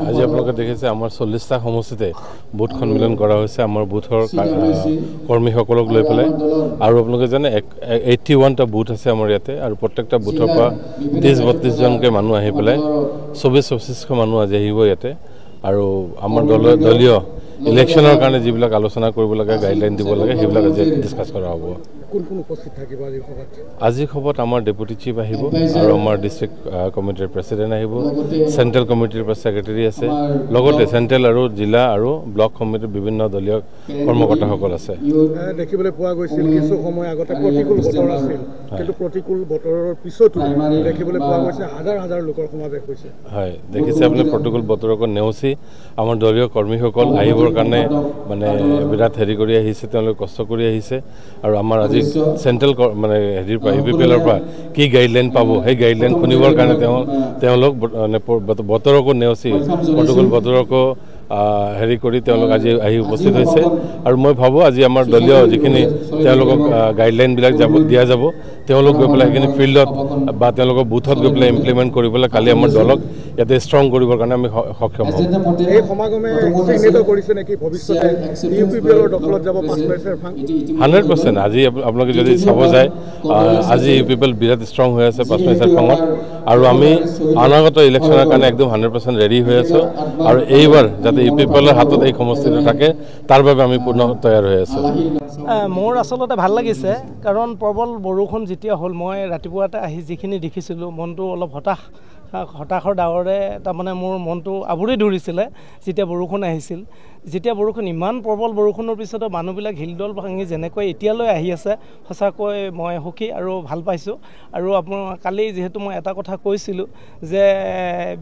আজি আপোনালোকে দেখিছে আমাৰ 40টা সমষ্টিতে বুথ সন্মিলন কৰা হৈছে আমাৰ বুথৰ কৰ্মীসকলক লৈ পেলাই আৰু আপোনালোকে জানে 81টা বুথ আছে আমাৰ ইয়াতে আৰু প্ৰত্যেকটা বুথৰ পৰা 30-32 জনকে মানুহ আহি পেলাই 24-25 মানুহ আজি আহিব ইয়াতে আৰু আমাৰ দলীয় ইলেকশ্যনৰ কাৰণে যিবিলাক আলোচনা কৰিব লাগে গাইডলাইন দিব লাগে সেইবিলাক আজি ডিসকাস কৰা হ'ব কোন কোন উপস্থিত থাকিব আজি সভাত আজি সভাত আমাৰ ডেপুটি চিফ আহিব আৰু আমাৰ ডিস্ট্ৰিক্ট কমিটিৰ প্ৰেসিডেন্ট আহিব সেন্ট্ৰেল কমিটিৰ সেক্ৰেটাৰী আছে লগতে সেন্ট্ৰেল আৰু জিলা আৰু ব্লক কমিটিৰ বিভিন্ন দলীয় কৰ্মকৰ্তাসকল আছে দেখিবলৈ পোৱা গৈছিল কিছু সময় আগতে প্ৰতিকূল বতৰ আছিল কিন্তু প্ৰতিকূল বতৰৰ পিছতো দেখিবলৈ পোৱা গৈছে হাজাৰ হাজাৰ লোকৰ সমাবেশ হৈছে হয় দেখিছে আপুনি প্ৰতিকূল বতৰক নেওচি আমাৰ দলীয় কৰ্মীসকল আহিবৰ কাৰণে মানে বিৰাট হেৰি কৰি আহিছে তেওঁলোক কষ্ট কৰি আহিছে আৰু আমাৰ আজি সেন্ট্ৰেল মানে হেৰিৰ পৰা ইউপিপিএলৰ পৰা কি গাইডলাইন পাব সেই গাইডলাইন শুনিবৰ কাৰণে তেওঁলোক বতৰক নেওচি প্ৰতিকূল বতৰক হেৰি কৰি তেওঁলোক আজি আহি উপস্থিত হৈছে আৰু মই ভাবো আজি আমাৰ দলীয় যিখিনি তেওঁলোকক গাইডলাইনবিলাক দিয়া যাব তেওঁলোক গৈ পেলাই সেইখিনি ফিল্ডত বা তেওঁলোকৰ বুথত গৈ পেলাই ইমপ্লিমেণ্ট কৰিবলৈ কালি আমাৰ দলক ইয়াতে ষ্ট্ৰং কৰিবৰ কাৰণে আমি সক্ষম হ'ম এই সমাগমে চিহ্নিত কৰিছে নেকি ভৱিষ্যতে ইউপিপিএলৰ দখলত যাব 100% আজি আপোনালোকে যদি চাব যায় আজি ইউপিপিএল বিৰাট ষ্ট্ৰং হৈ আছে 5 ফাঙত আৰু আমি অনাগত ইলেকশ্যনৰ কাৰণে একদম 100% ৰেডি হৈ আছো আৰু এইবাৰ যাতে ইউপিপিএলৰ হাতত এই সমষ্টিটো থাকে তাৰ বাবে আমি পূৰ্ণ তৈয়াৰ হৈ আছো মোৰ আসলতে ভাল লাগিছে কাৰণ প্ৰবল বৰষুণ যেতিয়া হ'ল মই ৰাতিপুৱাতে আহি যিখিনি দেখিছিলোঁ মনটো অলপ হতাশৰ ডাৱৰে তাৰমানে মোৰ মনটো আৱৰি ধৰিছিলে যেতিয়া বৰষুণ আহিছিল যেতিয়া বৰষুণ ইমান প্ৰবল বৰষুণৰ পিছতো মানুহবিলাক হিলদল ভাঙি যেনেকৈ এতিয়ালৈ আহি আছে সঁচাকৈ মই সুখী আৰু ভাল পাইছোঁ আৰু কালি যিহেতু মই এটা কথা কৈছিলোঁ যে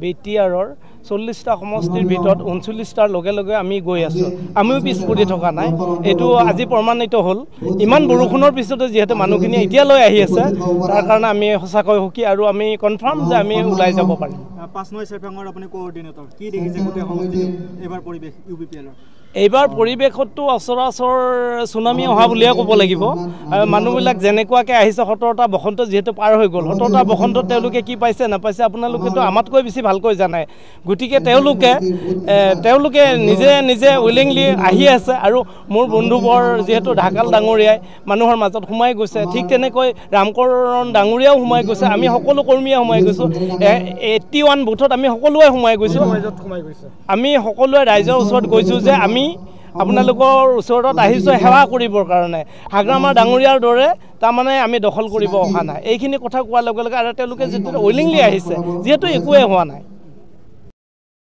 বিটিআৰৰ 40টা সমষ্টিৰ ভিতৰত 39টাৰ লগে লগে আমি গৈ আছোঁ আমিও পিছ পৰি থকা নাই এইটো আজি প্ৰমাণিত হ'ল ইমান বৰষুণৰ পিছতো যিহেতু মানুহখিনি এতিয়ালৈ আহি আছে তাৰ কাৰণে আমি সঁচাকৈ সুখী আৰু আমি কনফাৰ্ম যে আমি ওলাই যাব পাৰিম 5 নং চেৰফাঙৰ আপুনি কোঅৰ্ডিনেটৰ কি দেখিছে গোটেই সমষ্টিত এবাৰ পৰিবেশ ইউপিপিএলৰ এইবাৰ পৰিৱেশতো অচৰাচৰ সুনামি অহা বুলিয়ে ক'ব লাগিব মানুহবিলাক যেনেকুৱাকৈ আহিছে 17টা বসন্ত যিহেতু পাৰ হৈ গ'ল 17টা বসন্তত তেওঁলোকে কি পাইছে নাপাইছে আপোনালোকেতো আমাতকৈ বেছি ভালকৈ জানে গতিকে তেওঁলোকে নিজে উইলিংলি আহি আছে আৰু মোৰ বন্ধুবৰ যিহেতু ঢাকাল ডাঙৰীয়াই মানুহৰ মাজত সোমাই গৈছে ঠিক তেনেকৈ ৰামকৰণ ডাঙৰীয়াও সোমাই গৈছে আমি সকলো কৰ্মীয়ে সোমাই গৈছোঁ 81 বুথত আমি সকলোৱে সোমাই গৈছোঁ আমি সকলোৱে ৰাইজৰ ওচৰত গৈছোঁ যে আমি আপোনালোকৰ ওচৰত আহিছোঁ সেৱা কৰিবৰ কাৰণে হাগ্ৰামাৰ ডাঙৰীয়াৰ দৰে তাৰমানে আমি দখল কৰিব অহা নাই এইখিনি কথা কোৱাৰ লগে লগে আৰু তেওঁলোকে যেতিয়া উইলিংলি আহিছে যিহেতু একোৱে হোৱা নাই